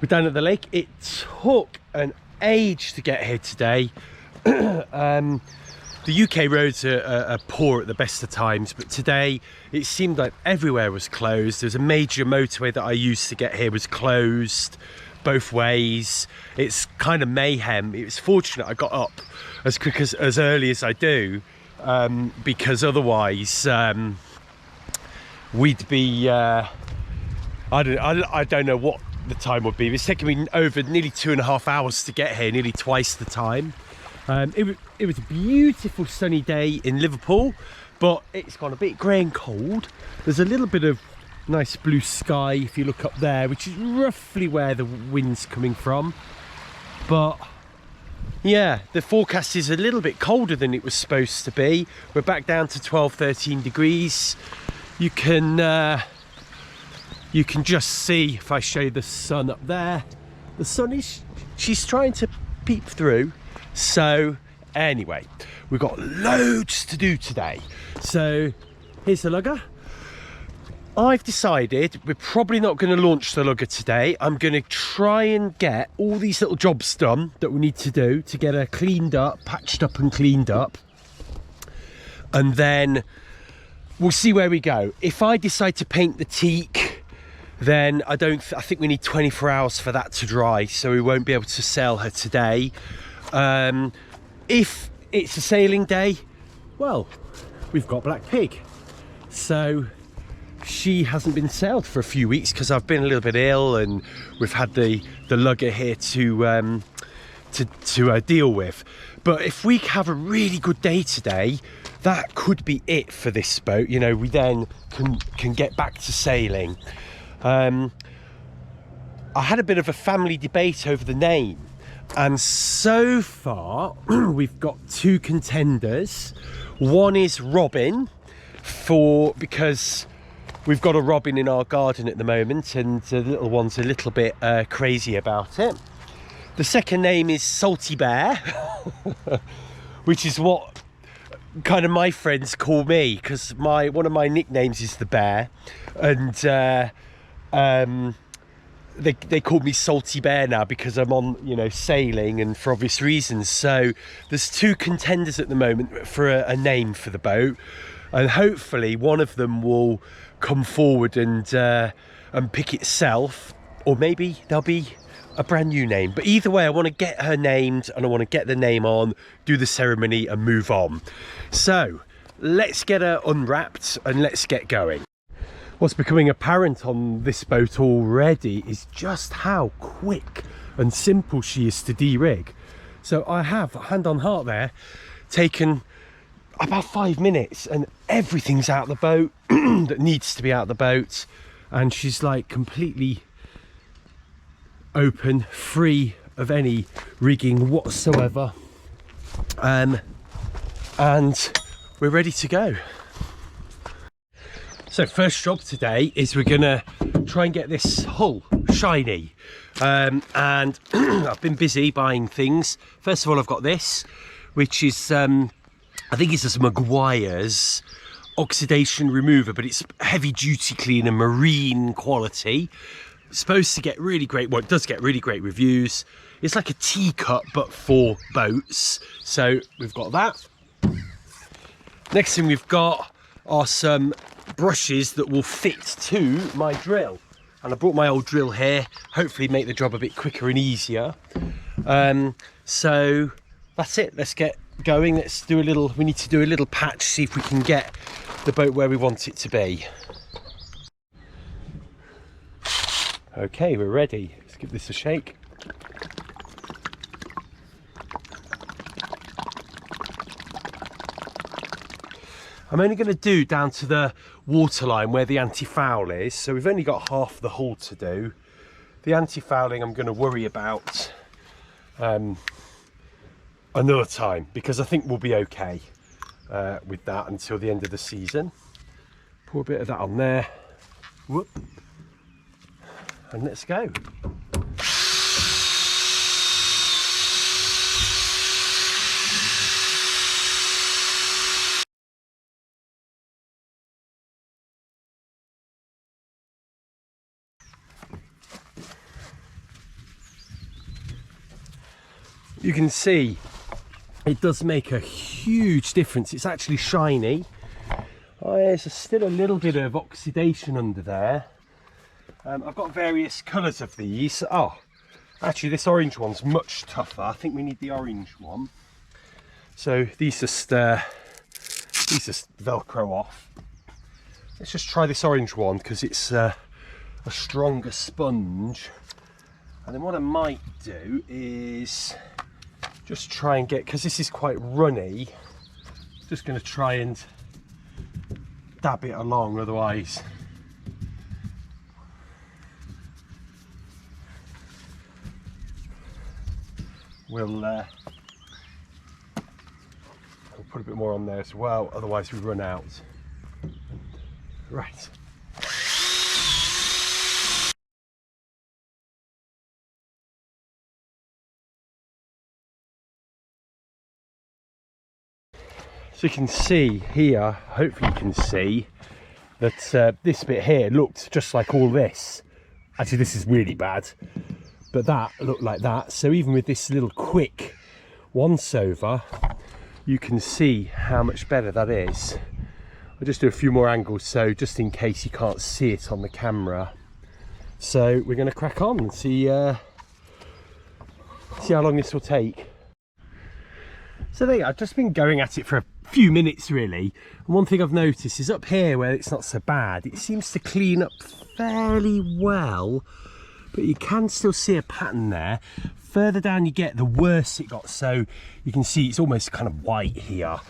We're down at the lake. It took an age to get here today. The UK roads are poor at the best of times, but today it seemed like everywhere was closed. There's a major motorway that I used to get here was closed both ways. It's kind of mayhem. It was fortunate I got up as quick as early as I do, because otherwise we'd be I don't know what the time would be. It's taken me over nearly 2.5 hours to get here, nearly twice the time. It was a beautiful sunny day in Liverpool, but it's gone a bit grey and cold. There's a little bit of nice blue sky if you look up there, which is roughly where the wind's coming from. But yeah, the forecast is a little bit colder than it was supposed to be. We're back down to 12-13 degrees. You can just see, if I show you the sun up there, the sun is, she's trying to peep through. So anyway, we've got loads to do today. So here's the Lugger. I've decided we're probably not going to launch the Lugger today. I'm going to try and get all these little jobs done that we need to do to get her cleaned up, patched up and cleaned up. And then we'll see where we go. If I decide to paint the teak, then I think we need 24 hours for that to dry, so we won't be able to sell her today. If it's a sailing day, well, we've got Black Pig, so she hasn't been sailed for a few weeks because I've been a little bit ill, and we've had the Lugger here to deal with. But if we have a really good day today, that could be it for this boat. You know, we then can get back to sailing. I had a bit of a family debate over the name, and so far we've got two contenders. One is Robin, because we've got a robin in our garden at the moment, and the little one's a little bit crazy about it. The second name is Salty Bear, which is what kind of my friends call me, because one of my nicknames is the Bear, and they call me Salty Bear now because I'm on, you know, sailing, and for obvious reasons. So there's two contenders at the moment for a name for the boat, and hopefully one of them will come forward and pick itself, or maybe there'll be a brand new name. But either way, I want to get her named, and I want to get the name on, do the ceremony and move on. So let's get her unwrapped and let's get going. What's becoming apparent on this boat already is just how quick and simple she is to de-rig. So I have, hand on heart there, taken about 5 minutes, and everything's out the boat that needs to be out the boat, and she's like completely open, free of any rigging whatsoever, and we're ready to go. So first job today is we're gonna try and get this hull shiny, and I've been busy buying things. First of all, I've got this, which is I think it's just Maguire's oxidation remover, but it's heavy duty cleaner, marine quality. It's supposed to get really great, well, it does get really great reviews. It's like a teacup but for boats, so we've got that. Next thing we've got are some brushes that will fit to my drill, and I brought my old drill here, hopefully make the job a bit quicker and easier. So that's it, let's get going. Let's do we need to do a little patch, see if we can get the boat where we want it to be. Okay, we're ready. Let's give this a shake. I'm only going to do down to the waterline where the anti-foul is, so we've only got half the hull to do. The anti-fouling I'm going to worry about another time, because I think we'll be okay with that until the end of the season. Pour a bit of that on there. Whoop. And let's go. you can see it does make a huge difference. It's actually shiny. Oh, there's still a little bit of oxidation under there. I've got various colours of these. Oh, actually this orange one's much tougher. I think we need the orange one. So these just Velcro off. Let's just try this orange one because it's a stronger sponge. And then what I might do is just try and get, because this is quite runny, just going to try and dab it along, otherwise we'll put a bit more on there as well, otherwise we run out. Right. So you can see here, hopefully you can see that this bit here looked just like all this. Actually this is really bad, but that looked like that. So even with this little quick once over, you can see how much better that is. I'll just do a few more angles, so just in case you can't see it on the camera. So we're going to crack on and see how long this will take. So there you go. I've just been going at it for a few minutes really, and one thing I've noticed is up here where it's not so bad, it seems to clean up fairly well, but you can still see a pattern there. Further down you get, the worse it got, so you can see it's almost kind of white here.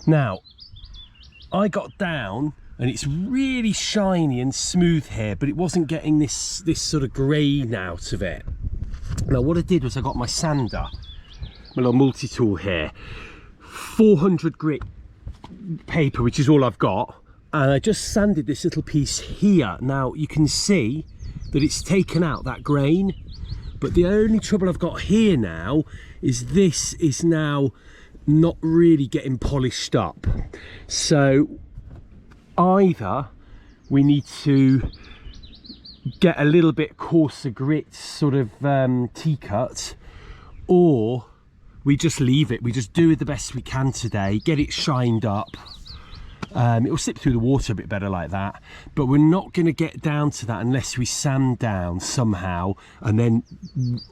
Now I got down and it's really shiny and smooth here, but it wasn't getting this sort of grain out of it. Now what I did was I got my sander, my little multi-tool here, 400 grit paper, which is all I've got, and I just sanded this little piece here. Now you can see that it's taken out that grain, but the only trouble I've got here now is this is now not really getting polished up. So either we need to get a little bit coarser grit sort of Teak, or we just leave it. We just do it the best we can today, get it shined up. It will slip through the water a bit better like that, but we're not going to get down to that unless we sand down somehow and then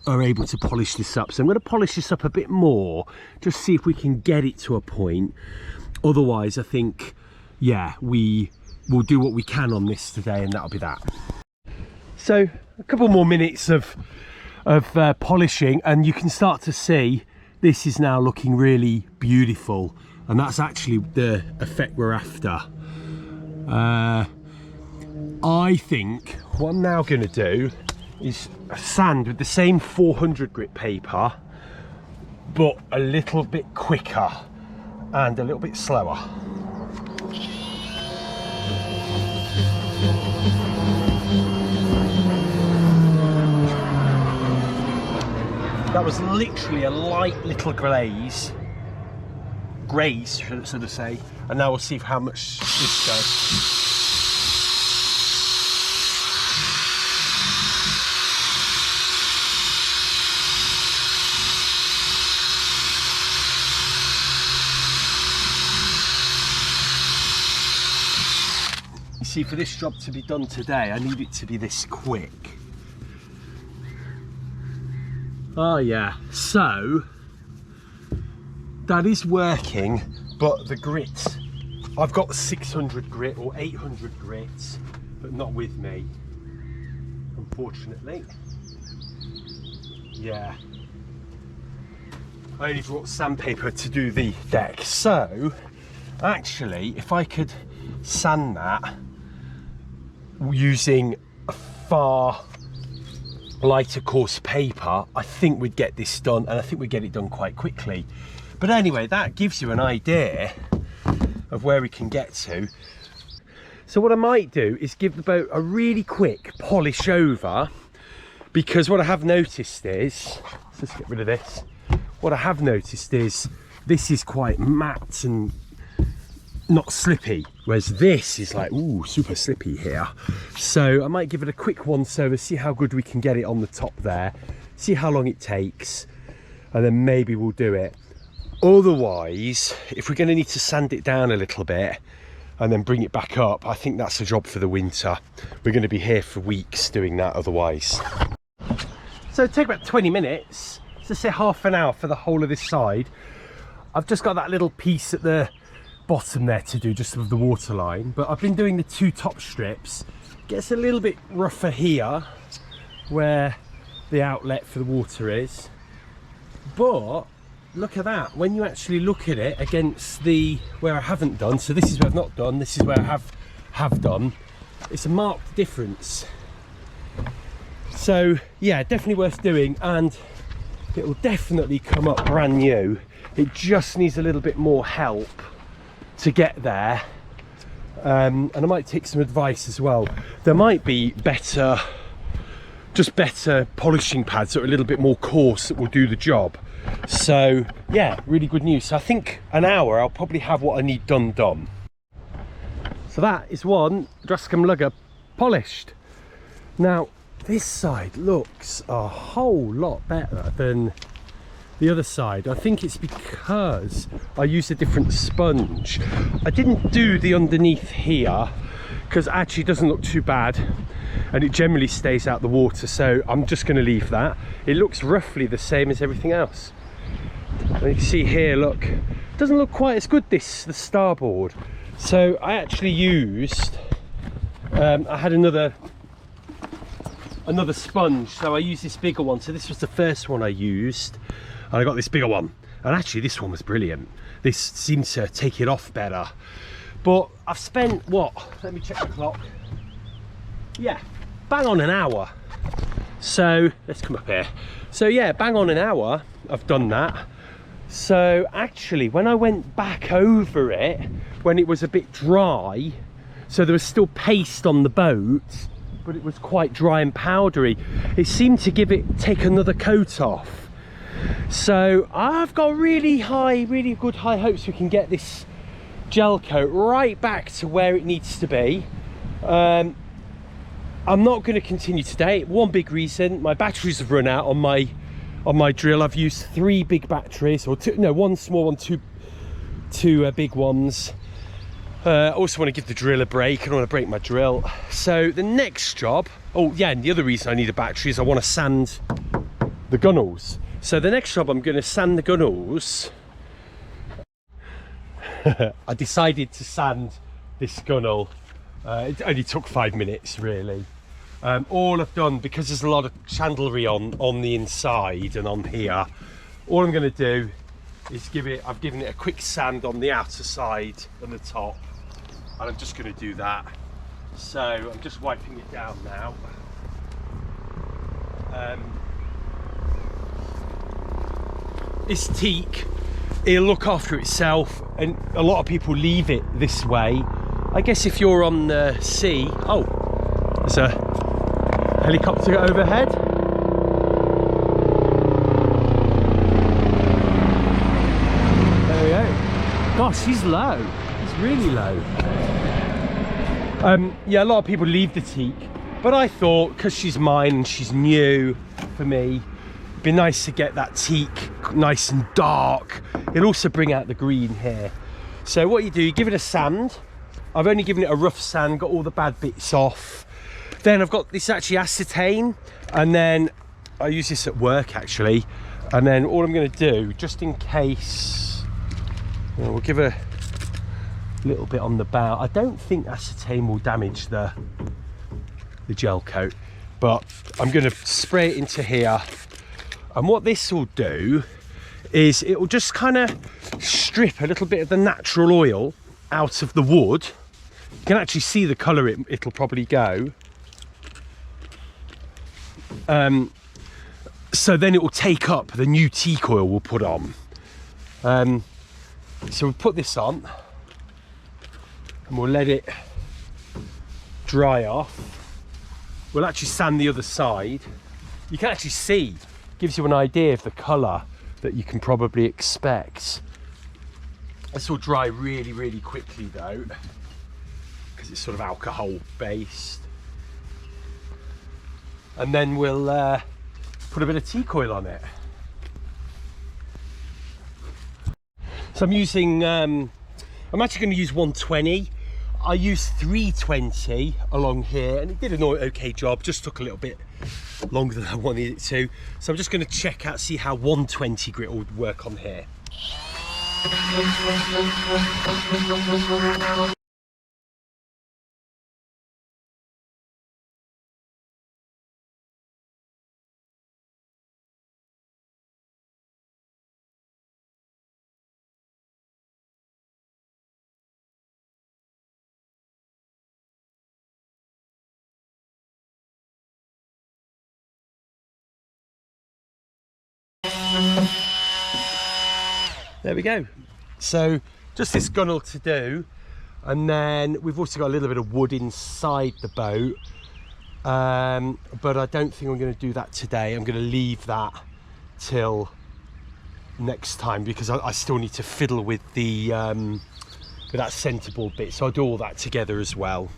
are able to polish this up. So I'm going to polish this up a bit more, just see if we can get it to a point. Otherwise I think, yeah, we will do what we can on this today, and that'll be that. So a couple more minutes of polishing, and you can start to see this is now looking really beautiful, and that's actually the effect we're after. I think what I'm now going to do is sand with the same 400 grit paper, but a little bit quicker and a little bit slower. That was literally a light little graze, should I say, and now we'll see how much this does. You see, for this job to be done today, I need it to be this quick. Oh yeah, so that is working, but the grit, I've got 600 grit or 800 grit, but not with me, unfortunately. Yeah, I only brought sandpaper to do the deck. So actually, if I could sand that using a far lighter coarse paper, I think we'd get this done, and I think we'd get it done quite quickly. But anyway, that gives you an idea of where we can get to. So what I might do is give the boat a really quick polish over, because what I have noticed is, let's get rid of this, what I have noticed is this is quite matte and not slippy, whereas this is like, ooh, super slippy here. So I might give it a quick once over, see how good we can get it on the top there, see how long it takes, and then maybe we'll do it. Otherwise, if we're going to need to sand it down a little bit and then bring it back up, I think that's a job for the winter. We're going to be here for weeks doing that otherwise. So it'll take about 20 minutes, so say half an hour for the whole of this side. I've just got that little piece at the bottom there to do, just of the water line, but I've been doing the 2 top strips. It gets a little bit rougher here where the outlet for the water is, but look at that, when you actually look at it against the where I haven't done, so this is where I've not done, this is where I have done, it's a marked difference. So yeah, definitely worth doing, and it will definitely come up brand new. It just needs a little bit more help to get there, and I might take some advice as well. There might be better polishing pads that are a little bit more coarse that will do the job. So yeah, really good news. So I think an hour I'll probably have what I need done. So that is one Drascombe Lugger polished. Now this side looks a whole lot better than the other side. I think it's because I used a different sponge. I didn't do the underneath here because actually it doesn't look too bad, and it generally stays out the water, so I'm just going to leave that. It looks roughly the same as everything else. And you can see here, look, it doesn't look quite as good, the starboard. So I actually used I had another sponge, so I used this bigger one. So this was the first one I used, and I got this bigger one, and actually this one was brilliant. This seemed to take it off better. But I've spent, what, let me check the clock, yeah, bang on an hour. So let's come up here. So yeah, bang on an hour I've done that. So actually when I went back over it, when it was a bit dry, so there was still paste on the boat, but it was quite dry and powdery, it seemed to take another coat off. So I've got really good high hopes we can get this gel coat right back to where it needs to be. I'm not going to continue today. One big reason, my batteries have run out on my drill. I've used 3 big batteries, or one small one, two big ones. I also want to give the drill a break. I don't want to break my drill. So the next job, oh yeah, and the other reason I need a battery is I want to sand the gunnels. So the next job, I'm going to sand the gunnels. I decided to sand this gunnel. It only took 5 minutes really. All I've done, because there's a lot of chandlery on the inside and on here, all I'm going to do is I've given it a quick sand on the outer side and the top, and I'm just going to do that. So I'm just wiping it down now. It's teak, it'll look after itself, and a lot of people leave it this way. I guess if you're on the sea, oh, there's a helicopter overhead. There we go. Gosh, he's low. He's really low. Yeah, a lot of people leave the teak, but I thought because she's mine and she's new for me, it'd be nice to get that teak nice and dark. It'll also bring out the green here. So what you do, you give it a sand. I've only given it a rough sand, got all the bad bits off. Then I've got this actually acetane, and then I use this at work actually. And then all I'm going to do, just in case, we'll give a little bit on the bow. I don't think acetane will damage the gel coat, but I'm going to spray it into here. And what this will do is it will just kind of strip a little bit of the natural oil out of the wood. You can actually see the colour it'll probably go. So then it will take up the new teak oil we'll put on. So we'll put this on and we'll let it dry off. We'll actually sand the other side. You can actually see, gives you an idea of the colour that you can probably expect. This will dry really quickly though, because it's sort of alcohol based. And then we'll put a bit of teak oil on it. So I'm using, I'm actually going to use 120. I used 320 along here and it did an okay job, just took a little bit longer than I wanted it to. So I'm just going to check out, see how 120 grit would work on here. There we go. So just this gunnel to do, and then we've also got a little bit of wood inside the boat, but I don't think I'm going to do that today. I'm going to leave that till next time because I still need to fiddle with the with that centerboard bit, so I'll do all that together as well.